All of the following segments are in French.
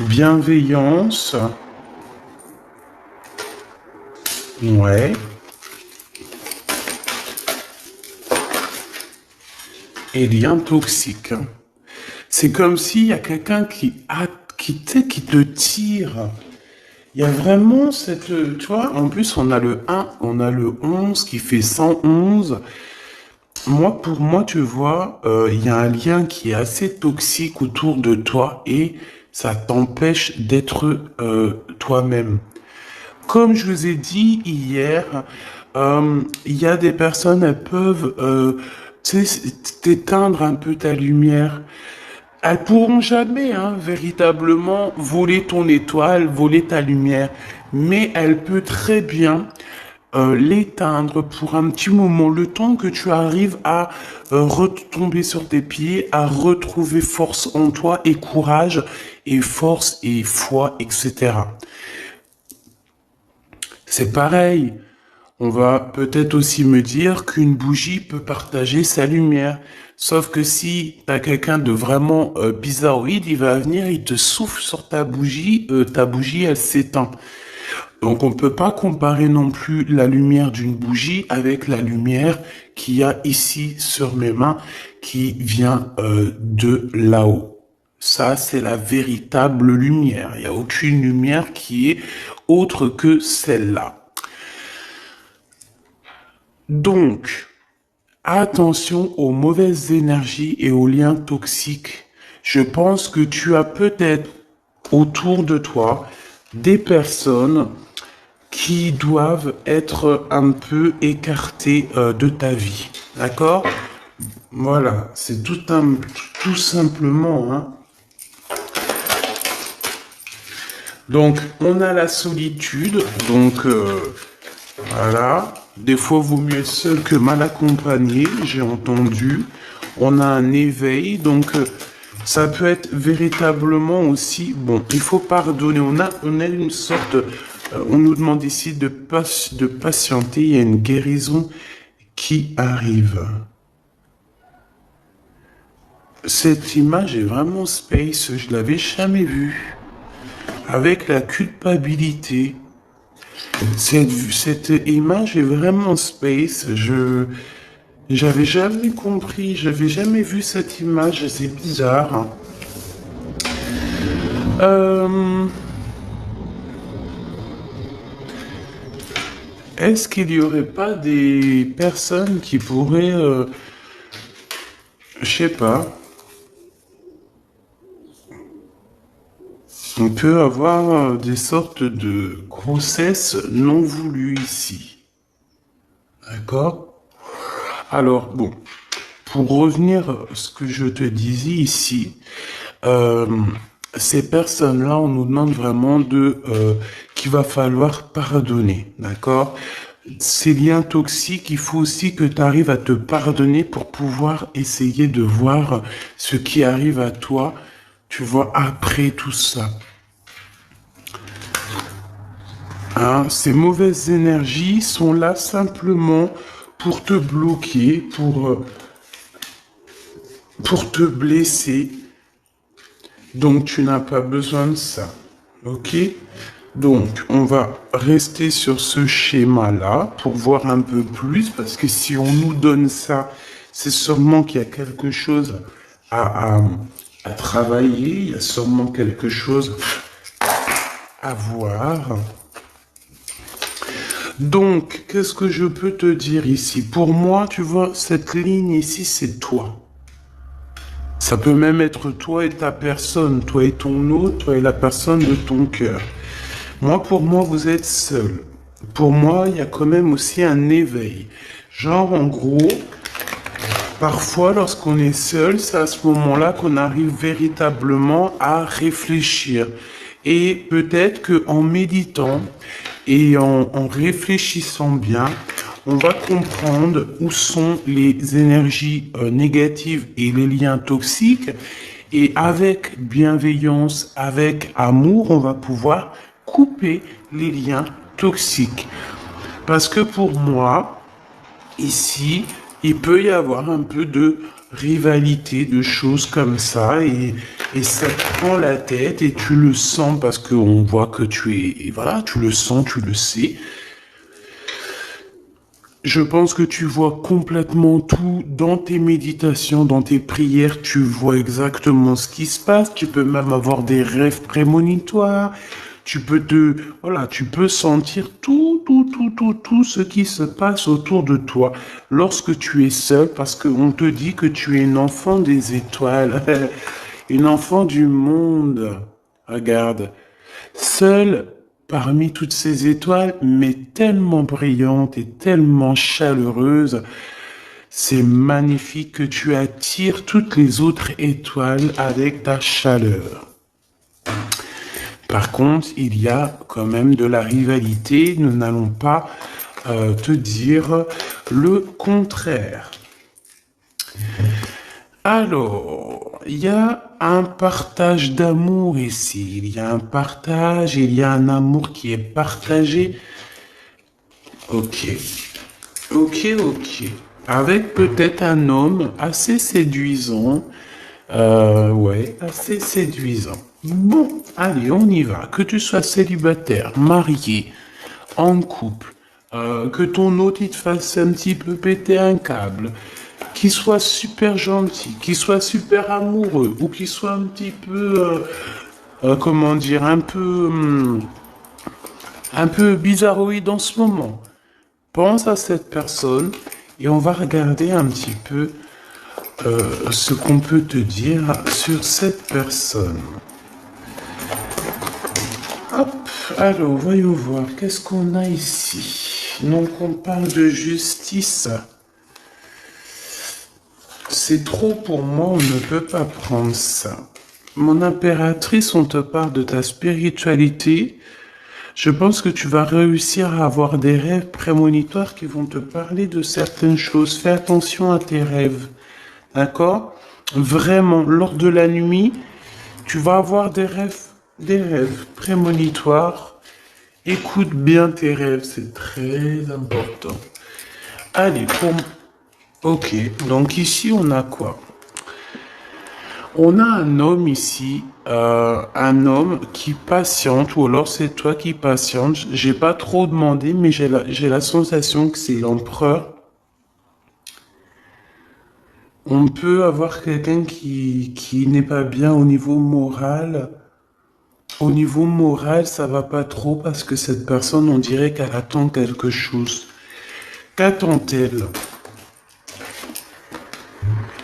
bienveillance, ouais, et lien toxique. C'est comme s'il y a quelqu'un qui te tire. Il y a vraiment cette, tu vois, en plus on a le 1, on a le 11 qui fait 111. Moi, pour moi, tu vois, il y a un lien qui est assez toxique autour de toi et ça t'empêche d'être toi-même. Comme je vous ai dit hier, il y a des personnes, elles peuvent tu sais, t'éteindre un peu ta lumière. Elles pourront jamais, hein, véritablement voler ton étoile, voler ta lumière, mais elles peuvent très bien l'éteindre pour un petit moment, le temps que tu arrives à retomber sur tes pieds, à retrouver force en toi et courage et force et foi, etc. C'est pareil. On va peut-être aussi me dire qu'une bougie peut partager sa lumière. Sauf que si t'as quelqu'un de vraiment bizarroïde, il va venir, il te souffle sur ta bougie elle s'éteint. Donc on peut pas comparer non plus la lumière d'une bougie avec la lumière qu'il y a ici sur mes mains qui vient de là-haut. Ça, c'est la véritable lumière. Il n'y a aucune lumière qui est autre que celle-là. Donc, attention aux mauvaises énergies et aux liens toxiques. Je pense que tu as peut-être autour de toi des personnes qui doivent être un peu écartées de ta vie. D'accord? Voilà, c'est tout simplement, hein. Donc, on a la solitude. Donc, voilà. Des fois, vaut mieux être seul que mal accompagné, j'ai entendu. On a un éveil, donc ça peut être véritablement aussi... Bon, il faut pardonner. On a une sorte... on nous demande ici de patienter. Il y a une guérison qui arrive. Cette image est vraiment space. Je l'avais jamais vue. Avec la culpabilité. Cette image est vraiment space. J'avais jamais compris, j'avais jamais vu cette image, c'est bizarre, hein. Est-ce qu'il y aurait pas des personnes qui pourraient, je sais pas, on peut avoir des sortes de grossesses non voulues ici. D'accord? Alors, bon, pour revenir à ce que je te disais ici, ces personnes-là, on nous demande vraiment qu'il va falloir pardonner, d'accord? Ces liens toxiques, il faut aussi que tu arrives à te pardonner pour pouvoir essayer de voir ce qui arrive à toi, tu vois, après tout ça. Hein, ces mauvaises énergies sont là simplement pour te bloquer, pour te blesser. Donc, tu n'as pas besoin de ça. Ok? Donc, on va rester sur ce schéma-là pour voir un peu plus, parce que si on nous donne ça, c'est sûrement qu'il y a quelque chose à travailler, il y a sûrement quelque chose à voir. Donc, qu'est-ce que je peux te dire ici? Pour moi, tu vois, cette ligne ici, c'est toi. Ça peut même être toi et ta personne, toi et ton autre, toi et la personne de ton cœur. Moi, pour moi, vous êtes seul. Pour moi, il y a quand même aussi un éveil. Genre, en gros, parfois, lorsqu'on est seul, c'est à ce moment-là qu'on arrive véritablement à réfléchir. Et peut-être qu'en méditant et en réfléchissant bien, on va comprendre où sont les énergies négatives et les liens toxiques. Et avec bienveillance, avec amour, on va pouvoir couper les liens toxiques. Parce que pour moi, ici, il peut y avoir un peu de rivalité, de choses comme ça, et ça te prend la tête, et tu le sens parce qu'on voit que tu es, et voilà, tu le sens, tu le sais. Je pense que tu vois complètement tout dans tes méditations, dans tes prières, tu vois exactement ce qui se passe, tu peux même avoir des rêves prémonitoires, voilà, tu peux sentir tout ce qui se passe autour de toi lorsque tu es seul, parce qu'on te dit que tu es une enfant des étoiles, une enfant du monde. Regarde, seule parmi toutes ces étoiles, mais tellement brillante et tellement chaleureuse, c'est magnifique que tu attires toutes les autres étoiles avec ta chaleur. Par contre, il y a quand même de la rivalité. Nous n'allons pas te dire le contraire. Alors, il y a un partage d'amour ici. Il y a un partage, il y a un amour qui est partagé. Ok. Ok. Avec peut-être un homme assez séduisant. Ouais, assez séduisant. Bon, allez, on y va. Que tu sois célibataire, marié, en couple, que ton autre il te fasse un petit peu péter un câble, qu'il soit super gentil, qu'il soit super amoureux, ou qu'il soit un petit peu, comment dire, un peu bizarroïde en ce moment. Pense à cette personne et on va regarder un petit peu ce qu'on peut te dire sur cette personne. Hop, alors voyons voir, qu'est-ce qu'on a ici? Donc on parle de justice. C'est trop pour moi, on ne peut pas prendre ça. Mon impératrice, on te parle de ta spiritualité. Je pense que tu vas réussir à avoir des rêves prémonitoires qui vont te parler de certaines choses. Fais attention à tes rêves. D'accord? Vraiment, lors de la nuit, tu vas avoir des rêves prémonitoires. Écoute bien tes rêves, c'est très important. Allez, Ok, donc ici on a quoi? On a un homme ici, un homme qui patiente, ou alors c'est toi qui patiente. J'ai pas trop demandé, mais j'ai la sensation que c'est l'empereur. On peut avoir quelqu'un qui n'est pas bien au niveau moral. Au niveau moral, ça va pas trop parce que cette personne, on dirait qu'elle attend quelque chose. Qu'attend-elle?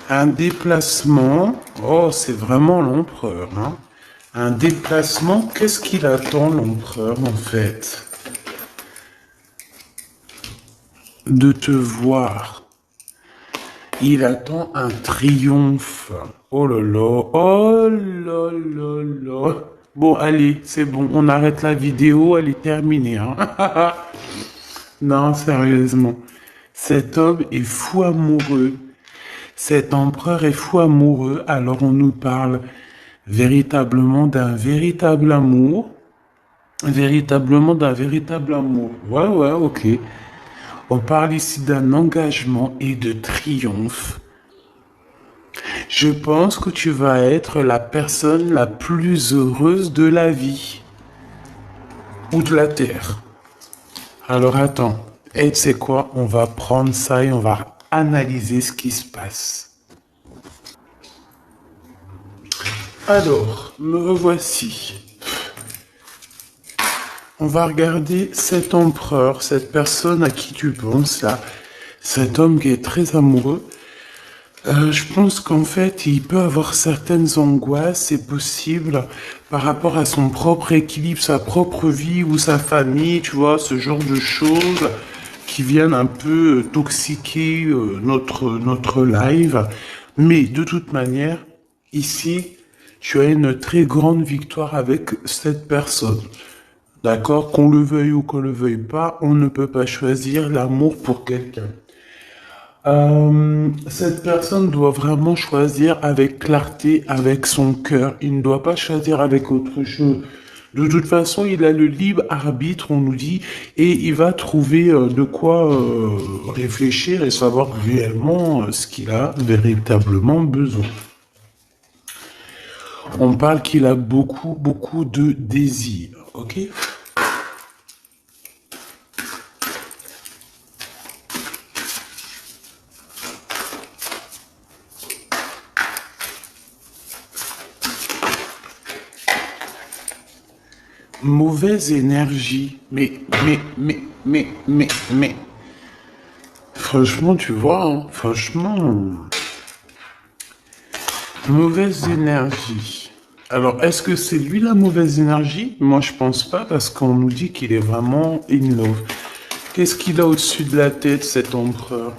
Un déplacement. Oh, c'est vraiment l'empereur, hein. Un déplacement, qu'est-ce qu'il attend l'empereur en fait? De te voir. Il attend un triomphe. Oh là là, oh là là là. Bon, allez, c'est bon, on arrête la vidéo, elle est terminée, hein. Non, sérieusement. Cet homme est fou amoureux. Cet empereur est fou amoureux, alors on nous parle véritablement d'un véritable amour. Véritablement d'un véritable amour. Ouais, ok. On parle ici d'un engagement et de triomphe. Je pense que tu vas être la personne la plus heureuse de la vie. Ou de la terre. Alors attends. Et tu sais quoi? On va prendre ça et on va analyser ce qui se passe. Alors, me revoici. On va regarder cet empereur, cette personne à qui tu penses là, cet homme qui est très amoureux. Je pense qu'en fait, il peut avoir certaines angoisses, c'est possible, par rapport à son propre équilibre, sa propre vie ou sa famille, tu vois, ce genre de choses qui viennent un peu toxiquer notre live. Mais de toute manière, ici, tu as une très grande victoire avec cette personne. D'accord? Qu'on le veuille ou qu'on le veuille pas, on ne peut pas choisir l'amour pour quelqu'un. Cette personne doit vraiment choisir avec clarté, avec son cœur. Il ne doit pas choisir avec autre chose. De toute façon, il a le libre arbitre, on nous dit, et il va trouver de quoi réfléchir et savoir réellement ce qu'il a véritablement besoin. On parle qu'il a beaucoup, beaucoup de désirs, ok? Mauvaise énergie. Mais. Franchement, tu vois, hein, franchement. Mauvaise énergie. Alors, est-ce que c'est lui la mauvaise énergie? Moi, je pense pas parce qu'on nous dit qu'il est vraiment in love. Qu'est-ce qu'il a au-dessus de la tête, cet empereur?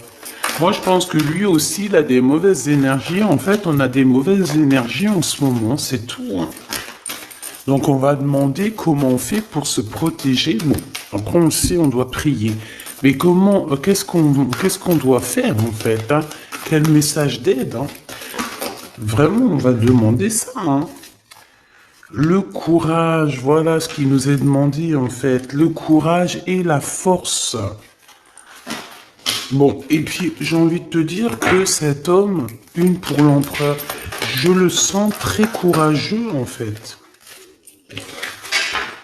Moi, je pense que lui aussi, il a des mauvaises énergies. En fait, on a des mauvaises énergies en ce moment, c'est tout, hein. Donc, on va demander comment on fait pour se protéger. Bon, après, on le sait, on doit prier. Mais comment, qu'est-ce qu'on doit faire, en fait, hein? Quel message d'aide, hein? Vraiment, on va demander ça, hein. Le courage, voilà ce qui nous est demandé, en fait. Le courage et la force. Bon, et puis, j'ai envie de te dire que cet homme, une pour l'empereur, je le sens très courageux, en fait.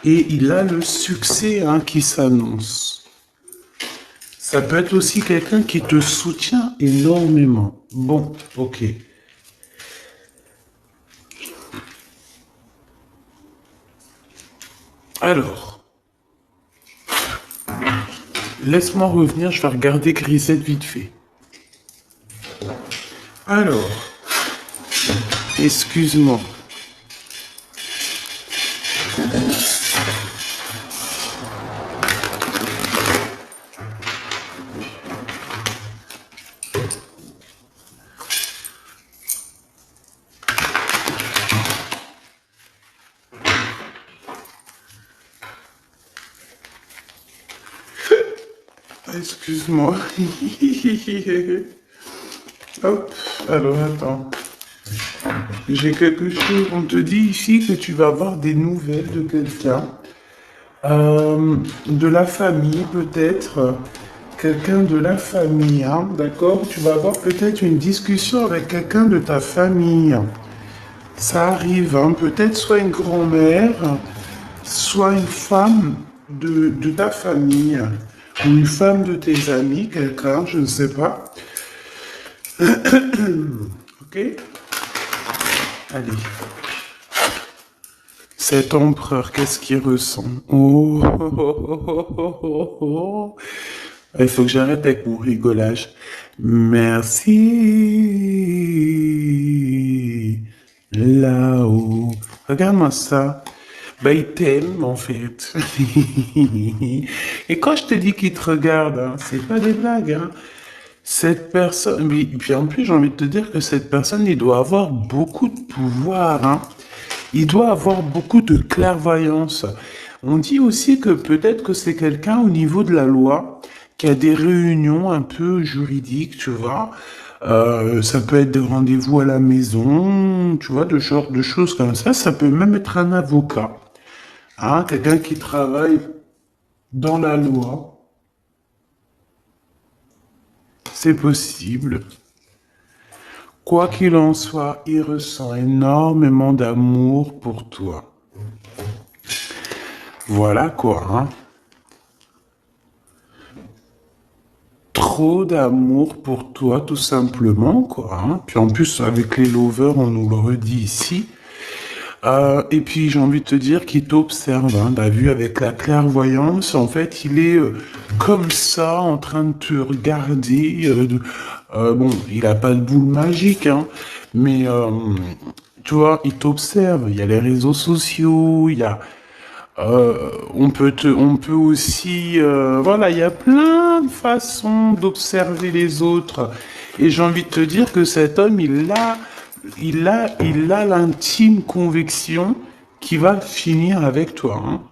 Et il a le succès, hein, qui s'annonce. Ça peut être aussi quelqu'un qui te soutient énormément. Bon, ok. Alors, laisse-moi revenir, je vais regarder Grisette vite fait. Alors, excuse-moi. Excuse-moi. Hop, alors attends. J'ai quelque chose. On te dit ici que tu vas avoir des nouvelles de quelqu'un. De la famille, peut-être. Quelqu'un de la famille, hein, d'accord? Tu vas avoir peut-être une discussion avec quelqu'un de ta famille. Ça arrive, hein, peut-être soit une grand-mère, soit une femme de ta famille, ou une femme de tes amis, quelqu'un, je ne sais pas. Ok? Allez. Cet empereur, qu'est-ce qu'il ressent? Oh, oh, oh, oh, oh, oh, oh. Il faut que j'arrête avec mon rigolage. Merci. Là-haut. Regarde-moi ça. Ben, il t'aime, en fait. Et quand je te dis qu'il te regarde, hein, c'est pas des blagues, hein. Cette personne, oui, puis en plus, j'ai envie de te dire que cette personne, il doit avoir beaucoup de pouvoir, hein. Il doit avoir beaucoup de clairvoyance. On dit aussi que peut-être que c'est quelqu'un au niveau de la loi qui a des réunions un peu juridiques, tu vois. Ça peut être des rendez-vous à la maison, tu vois, de genre de choses comme ça. Ça peut même être un avocat, hein, quelqu'un qui travaille dans la loi. C'est possible. Quoi qu'il en soit, il ressent énormément d'amour pour toi. Voilà quoi, hein. Trop d'amour pour toi, tout simplement, quoi, hein. Puis en plus, avec les lovers, on nous le redit ici. Et puis, j'ai envie de te dire qu'il t'observe, hein. T'as vu, avec la clairvoyance, en fait, il est comme ça, en train de te regarder. Bon, il a pas de boule magique, hein, mais tu vois, il t'observe. Il y a les réseaux sociaux, il y a on peut aussi, voilà, il y a plein de façons d'observer les autres. Et j'ai envie de te dire que cet homme, il a l'intime conviction qu'il va finir avec toi, hein.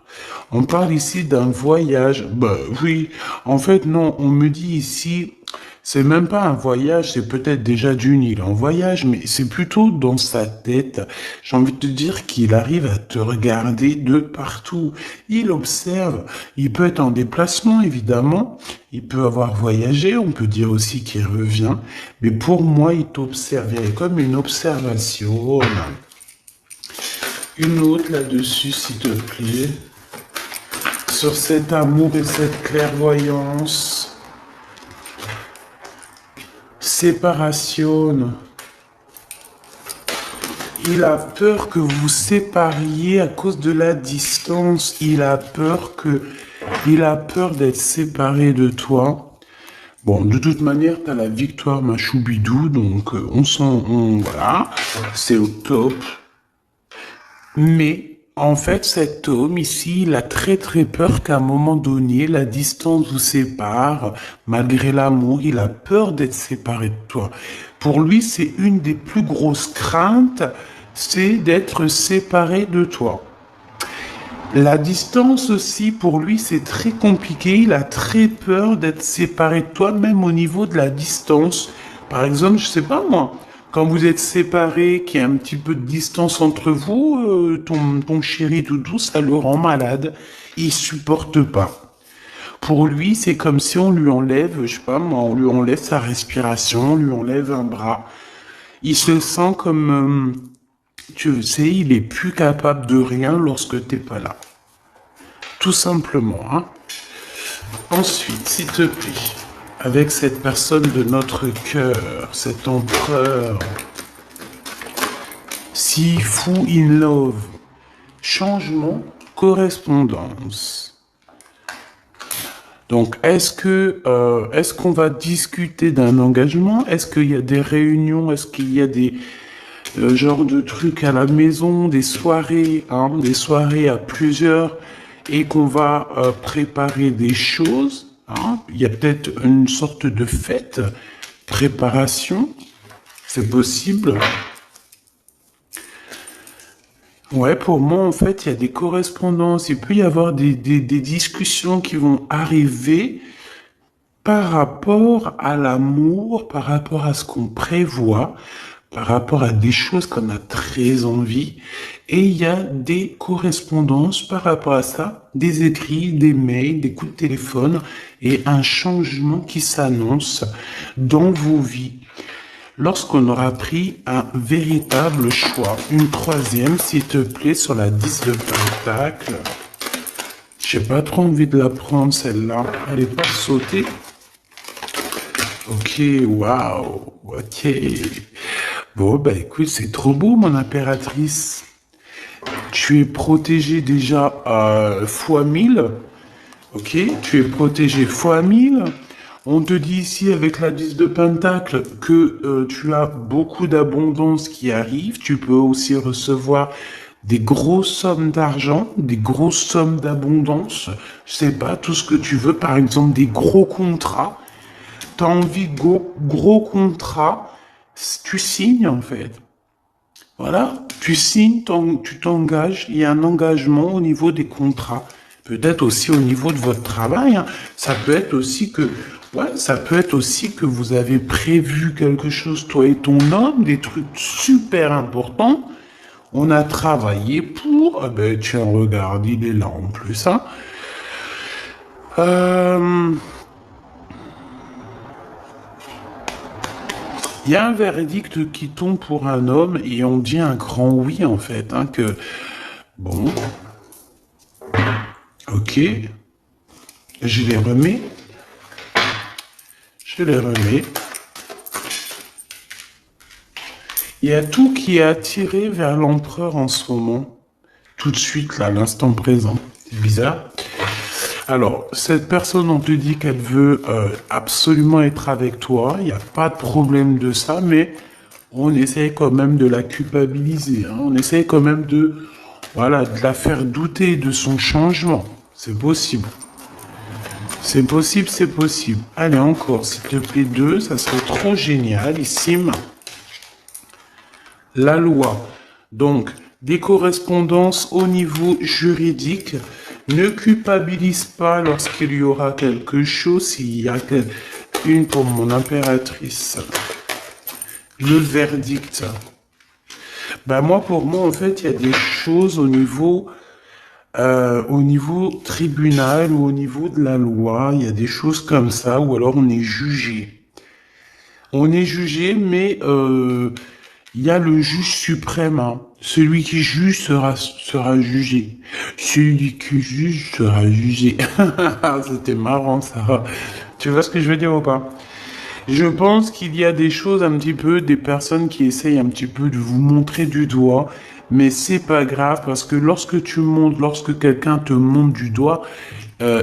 On parle ici d'un voyage. Bah oui, en fait non, on me dit ici, C'est même pas un voyage, c'est peut-être déjà d'une île en voyage, mais c'est plutôt dans sa tête. J'ai envie de te dire qu'il arrive à te regarder de partout. Il observe. Il peut être en déplacement, évidemment. Il peut avoir voyagé. On peut dire aussi qu'il revient. Mais pour moi, il t'observe. Il y a comme une observation. Une autre là-dessus, s'il te plaît. Sur cet amour et cette clairvoyance. Séparation. Il a peur que vous sépariez à cause de la distance. Il a peur d'être séparé de toi. Bon, de toute manière, t'as la victoire, ma choubidou, donc voilà, c'est au top. Mais en fait, cet homme ici, il a très très peur qu'à un moment donné, la distance vous sépare. Malgré l'amour, il a peur d'être séparé de toi. Pour lui, c'est une des plus grosses craintes, c'est d'être séparé de toi. La distance aussi, pour lui, c'est très compliqué. Il a très peur d'être séparé de toi, même au niveau de la distance. Par exemple, je sais pas moi, quand vous êtes séparés, qu'il y a un petit peu de distance entre vous, ton chéri doudou, ça le rend malade. Il supporte pas. Pour lui, c'est comme si on lui enlève, je sais pas moi, on lui enlève sa respiration, on lui enlève un bras. Il se sent comme, tu sais, il est plus capable de rien lorsque t'es pas là. Tout simplement, hein. Ensuite, s'il te plaît, avec cette personne de notre cœur, cet empereur, si fou in love, changement, correspondance. Donc, est-ce qu'on va discuter d'un engagement? Est-ce qu'il y a des réunions? Est-ce qu'il y a des genres de trucs à la maison, des soirées à plusieurs, et qu'on va préparer des choses, hein? Il y a peut-être une sorte de fête, préparation, c'est possible. Ouais, pour moi, en fait, il y a des correspondances, il peut y avoir des discussions qui vont arriver par rapport à l'amour, par rapport à ce qu'on prévoit, par rapport à des choses qu'on a très envie. Et il y a des correspondances par rapport à ça, des écrits, des mails, des coups de téléphone et un changement qui s'annonce dans vos vies. Lorsqu'on aura pris un véritable choix. Une troisième, s'il te plaît, sur la 10 de Pentacle. J'ai pas trop envie de la prendre, celle-là. Elle est pas sautée. Ok, waouh, ok. Bon, bah écoute, c'est trop beau, mon impératrice. Tu es protégée déjà fois 1000. Ok, tu es protégée fois 1000. On te dit ici avec la 10 de Pentacle que tu as beaucoup d'abondance qui arrive. Tu peux aussi recevoir des grosses sommes d'argent, des grosses sommes d'abondance. Je sais pas, tout ce que tu veux. Par exemple, des gros contrats. T'as envie de gros contrats. Tu signes en fait. Voilà, tu signes, tu t'engages. Il y a un engagement au niveau des contrats. Peut-être aussi au niveau de votre travail, hein. Ça peut être aussi que vous avez prévu quelque chose, toi et ton homme, des trucs super importants. On a travaillé pour. Ah ben tiens, regarde, il est là en plus, hein. Il y a un verdict qui tombe pour un homme et on dit un grand oui en fait, hein, que bon, ok, je les remets. Il y a tout qui est attiré vers l'empereur en ce moment, tout de suite là, à l'instant présent. C'est bizarre. Alors, cette personne, on te dit qu'elle veut absolument être avec toi. Il n'y a pas de problème de ça, mais on essaie quand même de la culpabiliser, hein. On essaie quand même de la faire douter de son changement. C'est possible. C'est possible, c'est possible. Allez, encore, s'il te plaît, 2, ça serait trop génialissime. La loi. Donc, des correspondances au niveau juridique. Ne culpabilise pas lorsqu'il y aura quelque chose, s'il y a une pour mon impératrice. Le verdict. Ben moi, pour moi, en fait, il y a des choses au niveau tribunal ou au niveau de la loi, il y a des choses comme ça, ou alors on est jugé. On est jugé, mais il y a le juge suprême. Hein. Celui qui juge sera jugé. Celui qui juge sera jugé. C'était marrant ça. Tu vois ce que je veux dire ou pas? Je pense qu'il y a des choses un petit peu, des personnes qui essayent un petit peu de vous montrer du doigt, mais c'est pas grave parce que lorsque quelqu'un te montre du doigt,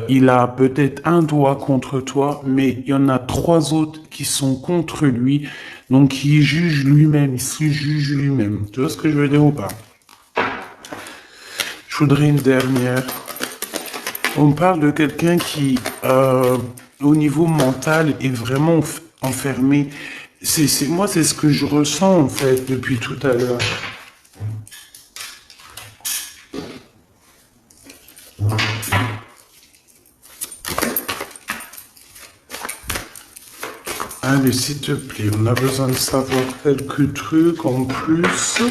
il a peut-être un doigt contre toi, mais il y en a trois autres qui sont contre lui, donc il juge lui-même, il se juge lui-même. Tu vois ce que je veux dire ou pas? Je voudrais une dernière. On parle de quelqu'un qui, au niveau mental, est vraiment enfermé. Moi, c'est ce que je ressens, en fait, depuis tout à l'heure. Allez, s'il te plaît, on a besoin de savoir quelques trucs en plus.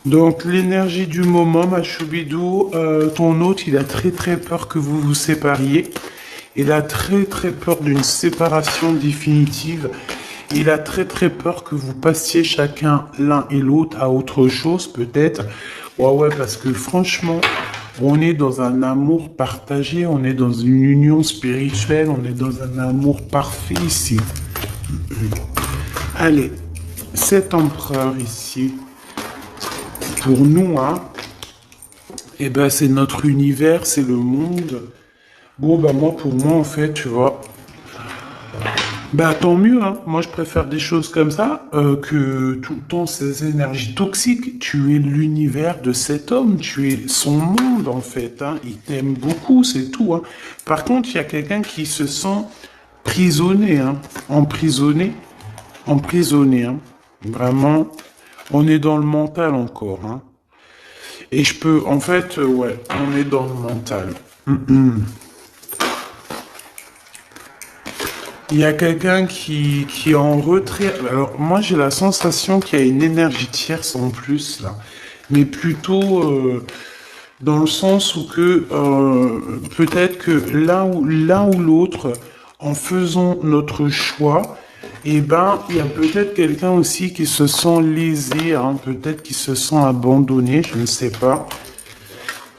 Donc, l'énergie du moment, ma choubidou, ton hôte, il a très très peur que vous vous sépariez. Il a très très peur d'une séparation définitive. Il a très très peur que vous passiez chacun l'un et l'autre à autre chose, peut-être. Ouais, parce que franchement, on est dans un amour partagé, on est dans une union spirituelle, on est dans un amour parfait ici. Allez, cet empereur ici, pour nous, hein, eh ben, c'est notre univers, c'est le monde. Bon, bah, pour moi, en fait, tu vois, bah, tant mieux, hein. Moi, je préfère des choses comme ça, que tout le temps ces énergies toxiques. Tu es l'univers de cet homme, tu es son monde, en fait, hein. Il t'aime beaucoup, c'est tout, hein. Par contre, il y a quelqu'un qui se sent prisonnier, hein. Emprisonné, hein. Vraiment, on est dans le mental encore, hein. Et je peux, en fait, ouais, on est dans le mental. Il y a quelqu'un qui est en retrait. Alors, moi, j'ai la sensation qu'il y a une énergie tierce en plus, là. Mais plutôt dans le sens où que peut-être que l'un ou l'autre, en faisant notre choix, eh ben, il y a peut-être quelqu'un aussi qui se sent lésé, hein, peut-être qui se sent abandonné, je ne sais pas.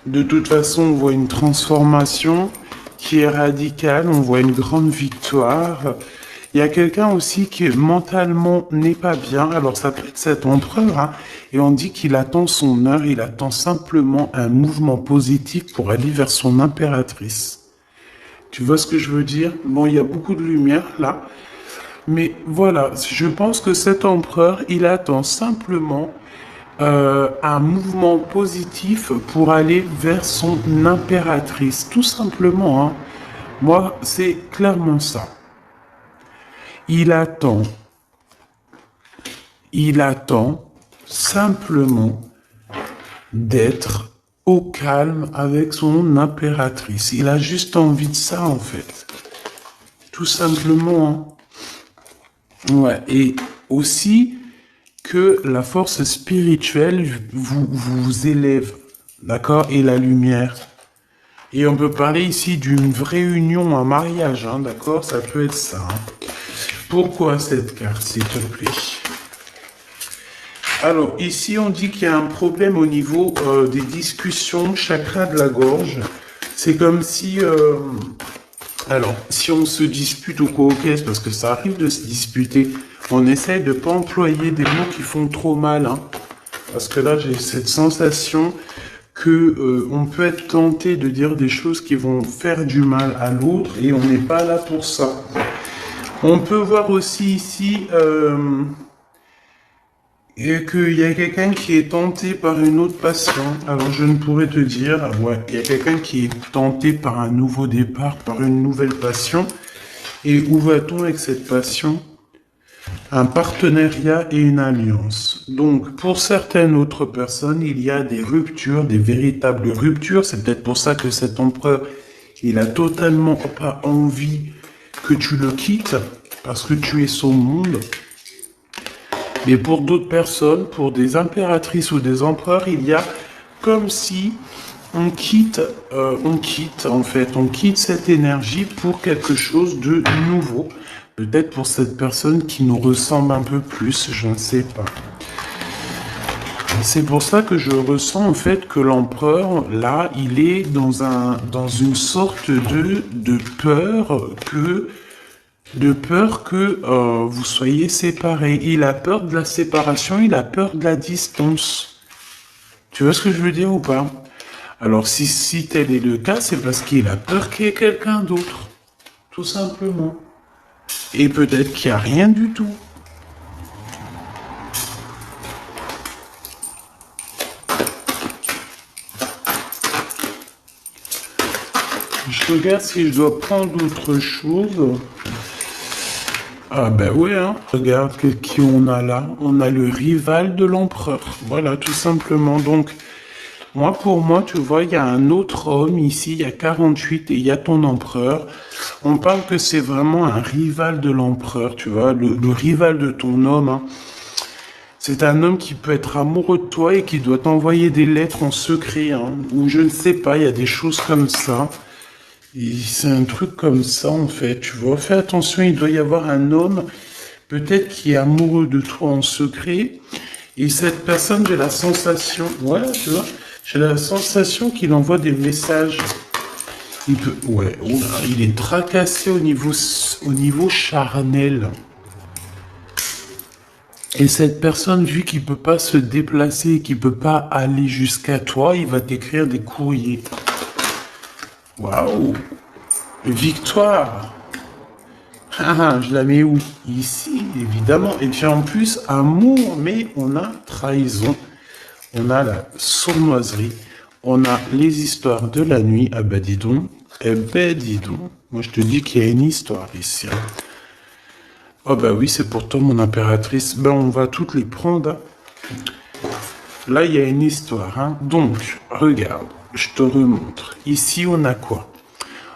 De toute façon, on voit une transformation qui est radicale, on voit une grande victoire. Il y a quelqu'un aussi qui mentalement n'est pas bien, alors ça peut être cet empereur, hein, et on dit qu'il attend son heure, il attend simplement un mouvement positif pour aller vers son impératrice. Tu vois ce que je veux dire? Bon, il y a beaucoup de lumière là, mais voilà, je pense que cet empereur, il attend simplement un mouvement positif pour aller vers son impératrice, tout simplement. Hein. Moi, c'est clairement ça. Il attend, il attend simplement d'être au calme avec son impératrice. Il a juste envie de ça, en fait. Tout simplement. Hein. Ouais, et aussi que la force spirituelle vous élève, d'accord, et la lumière. Et on peut parler ici d'une vraie union, un mariage, hein, d'accord, ça peut être ça. Hein. Pourquoi cette carte, s'il te plaît? Alors, ici, on dit qu'il y a un problème au niveau des discussions, chakra de la gorge. C'est comme si... alors, si on se dispute ou quoi, ok, parce que ça arrive de se disputer, on essaye de ne pas employer des mots qui font trop mal. Hein, parce que là, j'ai cette sensation que on peut être tenté de dire des choses qui vont faire du mal à l'autre et on n'est pas là pour ça. On peut voir aussi ici qu'il y a quelqu'un qui est tenté par une autre passion. Alors je ne pourrais te dire, ouais, il y a quelqu'un qui est tenté par un nouveau départ, par une nouvelle passion. Et où va-t-on avec cette passion? Un partenariat et une alliance. Donc, pour certaines autres personnes, il y a des ruptures, des véritables ruptures. C'est peut-être pour ça que cet empereur, Il a totalement pas envie que tu le quittes parce que tu es son monde. Mais pour d'autres personnes, pour des impératrices ou des empereurs, il y a comme si on quitte cette énergie pour quelque chose de nouveau. Peut-être pour cette personne qui nous ressemble un peu plus, je ne sais pas. C'est pour ça que je ressens en fait que l'empereur, là, il est dans une sorte de peur que vous soyez séparés. Il a peur de la séparation, il a peur de la distance. Tu vois ce que je veux dire ou pas? Alors si tel est le cas, c'est parce qu'il a peur qu'il y ait quelqu'un d'autre. Tout simplement. Et peut-être qu'il n'y a rien du tout. Je regarde si je dois prendre autre chose. Ah ben ouais, hein. Regarde qui on a là. On a le rival de l'empereur. Voilà, tout simplement. Donc, pour moi, tu vois, il y a un autre homme ici, il y a 48 et il y a ton empereur. On parle que c'est vraiment un rival de l'empereur, tu vois, le rival de ton homme, hein. C'est un homme qui peut être amoureux de toi et qui doit t'envoyer des lettres en secret, hein, ou je ne sais pas, il y a des choses comme ça. C'est un truc comme ça, en fait, tu vois. Fais attention, il doit y avoir un homme, peut-être qui est amoureux de toi en secret. Et cette personne, j'ai la sensation, voilà, tu vois, j'ai la sensation qu'il envoie des messages. Il est tracassé au niveau charnel. Et cette personne, vu qu'il peut pas se déplacer, qu'il peut pas aller jusqu'à toi, il va t'écrire des courriers. Waouh! Victoire! Ah, je la mets où? Ici, évidemment. Et puis en plus, amour, mais on a trahison. On a la sournoiserie. On a les histoires de la nuit. Ah ben dis donc. Eh ben dis donc. Moi je te dis qu'il y a une histoire ici. Oh bah oui, c'est pourtant mon impératrice. Ben on va toutes les prendre, hein. Là, il y a une histoire, hein. Donc, regarde, je te remontre. Ici, on a quoi?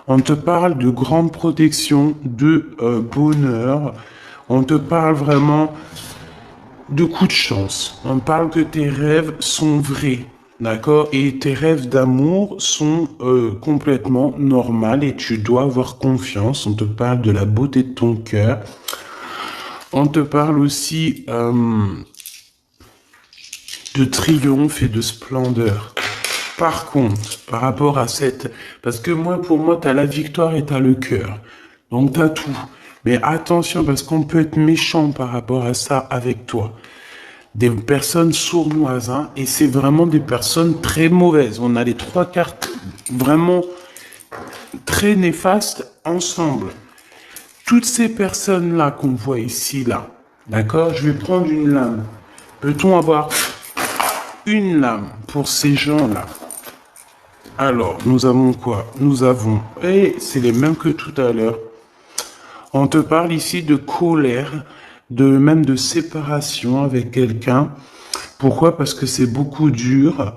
On te parle de grande protection, de bonheur. On te parle vraiment de coups de chance. On parle que tes rêves sont vrais, d'accord? Et tes rêves d'amour sont complètement normaux et tu dois avoir confiance. On te parle de la beauté de ton cœur. On te parle aussi de triomphe et de splendeur. Par contre, par rapport à parce que pour moi, t'as la victoire et t'as le cœur. Donc t'as tout. Mais attention, parce qu'on peut être méchant par rapport à ça avec toi. Des personnes sournoises, hein, et c'est vraiment des personnes très mauvaises. On a les trois cartes vraiment très néfastes ensemble. Toutes ces personnes-là qu'on voit ici, là, d'accord? Je vais prendre une lame. Peut-on avoir une lame pour ces gens-là? Alors, nous avons quoi? Nous avons, et c'est les mêmes que tout à l'heure. On te parle ici de colère, même de séparation avec quelqu'un. Pourquoi? Parce que c'est beaucoup dur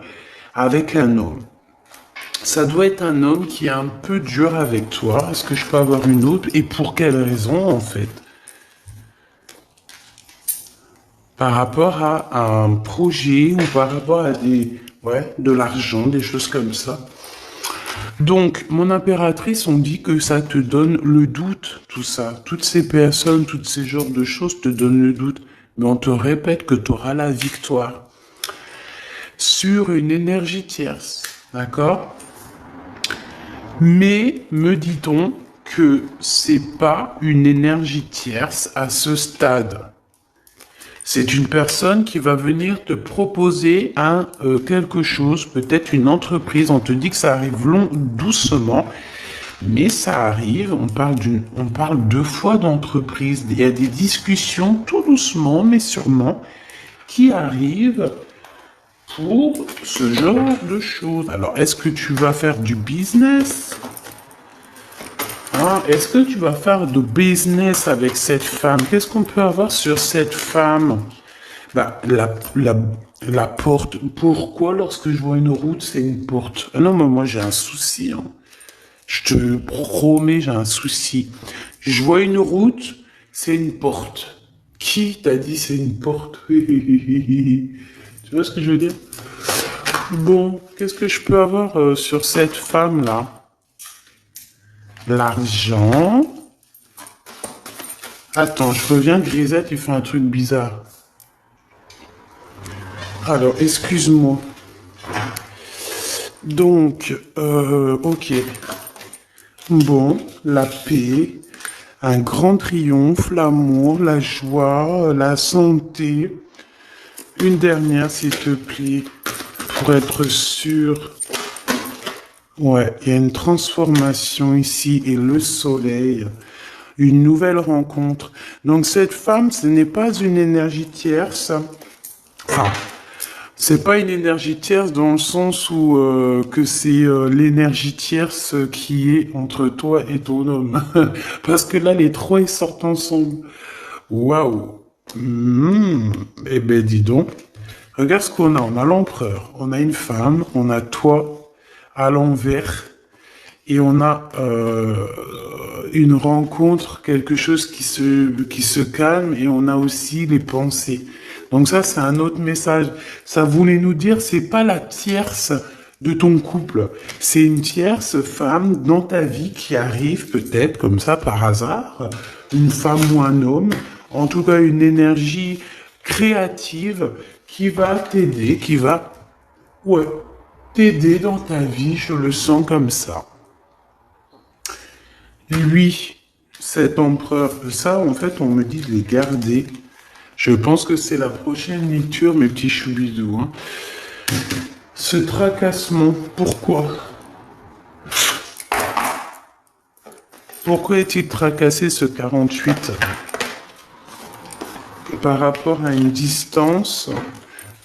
avec un homme. Ça doit être un homme qui est un peu dur avec toi. Est-ce que je peux avoir une autre? Et pour quelle raison, en fait? Par rapport à un projet ou par rapport à de l'argent, des choses comme ça. Donc, mon impératrice, on dit que ça te donne le doute, tout ça. Toutes ces personnes, tous ces genres de choses te donnent le doute. Mais on te répète que tu auras la victoire sur une énergie tierce. D'accord? Mais, me dit-on que c'est pas une énergie tierce à ce stade. C'est une personne qui va venir te proposer quelque chose, peut-être une entreprise. On te dit que ça arrive doucement, mais ça arrive. On parle deux fois d'entreprise. Il y a des discussions tout doucement, mais sûrement, qui arrivent pour ce genre de choses. Alors, est-ce que tu vas faire du business? Est-ce que tu vas faire du business avec cette femme? Qu'est-ce qu'on peut avoir sur cette femme? Bah, la porte. Pourquoi lorsque je vois une route, c'est une porte? Ah non, mais moi j'ai un souci, hein. Je Je te promets, j'ai un souci. Je vois une route, c'est une porte. Qui t'a dit c'est une porte? Tu vois ce que je veux dire? Bon, qu'est-ce que je peux avoir sur cette femme-là? L'argent. Attends, je reviens, Grisette, il fait un truc bizarre. Alors, excuse-moi. Donc, ok. Bon, la paix, un grand triomphe, l'amour, la joie, la santé. Une dernière, s'il te plaît, pour être sûr. Ouais, il y a une transformation ici et le soleil. Une nouvelle rencontre. Donc cette femme, ce n'est pas une énergie tierce. Enfin, c'est pas une énergie tierce dans le sens où que c'est l'énergie tierce qui est entre toi et ton homme. Parce que là, les trois, ils sortent ensemble. Waouh. Eh ben, dis donc. Regarde ce qu'on a. On a l'empereur, on a une femme, on a toi à l'envers. Et on a une rencontre, quelque chose qui se calme, et on a aussi les pensées. Donc ça, c'est un autre message. Ça voulait nous dire, c'est pas la tierce de ton couple. C'est une tierce femme dans ta vie qui arrive peut-être comme ça par hasard, une femme ou un homme, en tout cas une énergie créative qui va t'aider, qui va, ouais, t'aider dans ta vie, je le sens comme ça. Lui, cet empereur, ça, en fait, on me dit de les garder. Je pense que c'est la prochaine lecture, mes petits choubidous. Hein. Ce tracassement, pourquoi? Pourquoi est-il tracassé, ce 48? Par rapport à une distance,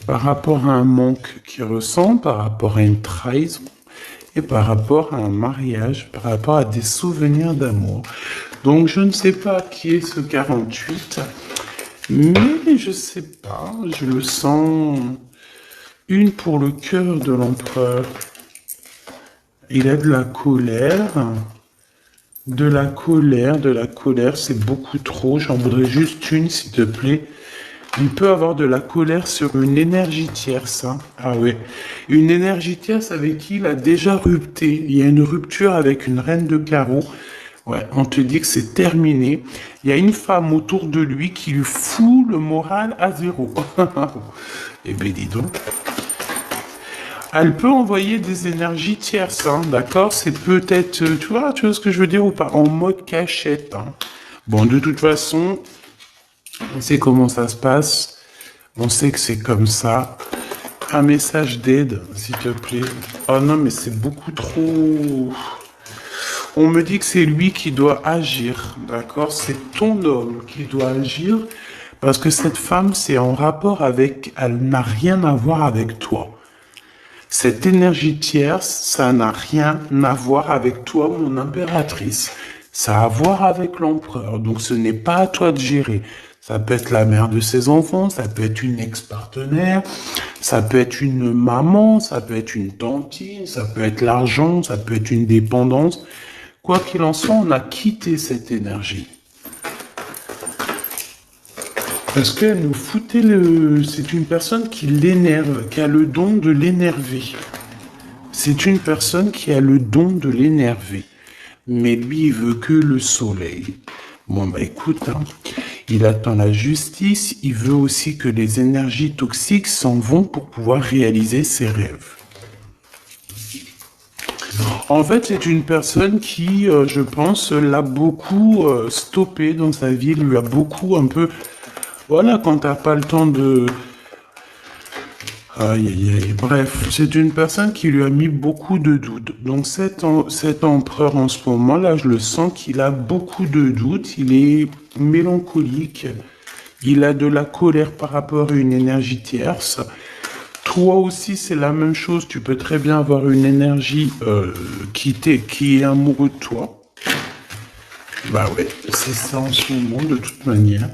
par rapport à un manque qu'il ressent, par rapport à une trahison, et par rapport à un mariage, par rapport à des souvenirs d'amour. Donc je ne sais pas qui est ce 48, mais je sais pas, je le sens. Une pour le cœur de l'empereur. Il a de la colère. De la colère, c'est beaucoup trop. J'en voudrais juste une, s'il te plaît. Il peut avoir de la colère sur une énergie tierce. Hein. Ah ouais. Une énergie tierce avec qui il a déjà rupté. Il y a une rupture avec une reine de carreau. Ouais, on te dit que c'est terminé. Il y a une femme autour de lui qui lui fout le moral à zéro. Eh ben dis donc. Elle peut envoyer des énergies tierces, hein, d'accord? C'est peut-être, tu vois ce que je veux dire ou pas? En mode cachette. Hein. Bon, de toute façon, on sait comment ça se passe. On sait que c'est comme ça. Un message d'aide, s'il te plaît. Oh non, mais c'est beaucoup trop... On me dit que c'est lui qui doit agir, d'accord? C'est ton homme qui doit agir parce que cette femme, c'est en rapport avec... Elle n'a rien à voir avec toi. Cette énergie tierce, ça n'a rien à voir avec toi, mon impératrice. Ça a à voir avec l'empereur. Donc ce n'est pas à toi de gérer. Ça peut être la mère de ses enfants, ça peut être une ex-partenaire, ça peut être une maman, ça peut être une tantine, ça peut être l'argent, ça peut être une dépendance. Quoi qu'il en soit, on a quitté cette énergie. Parce qu'elle nous foutait le... C'est une personne qui l'énerve, qui a le don de l'énerver. C'est une personne qui a le don de l'énerver. Mais lui, il veut que le soleil. Bon, bah écoute, hein, il attend la justice, il veut aussi que les énergies toxiques s'en vont pour pouvoir réaliser ses rêves. En fait, c'est une personne qui, je pense, l'a beaucoup stoppé dans sa vie, lui a beaucoup un peu... Voilà, quand t'as pas le temps de... Aïe, aïe, aïe. Bref, c'est une personne qui lui a mis beaucoup de doutes. Donc cet empereur en ce moment-là, je le sens qu'il a beaucoup de doutes. Il est mélancolique. Il a de la colère par rapport à une énergie tierce. Toi aussi, c'est la même chose. Tu peux très bien avoir une énergie qui est amoureux de toi. Bah ouais, c'est ça en ce moment de toute manière.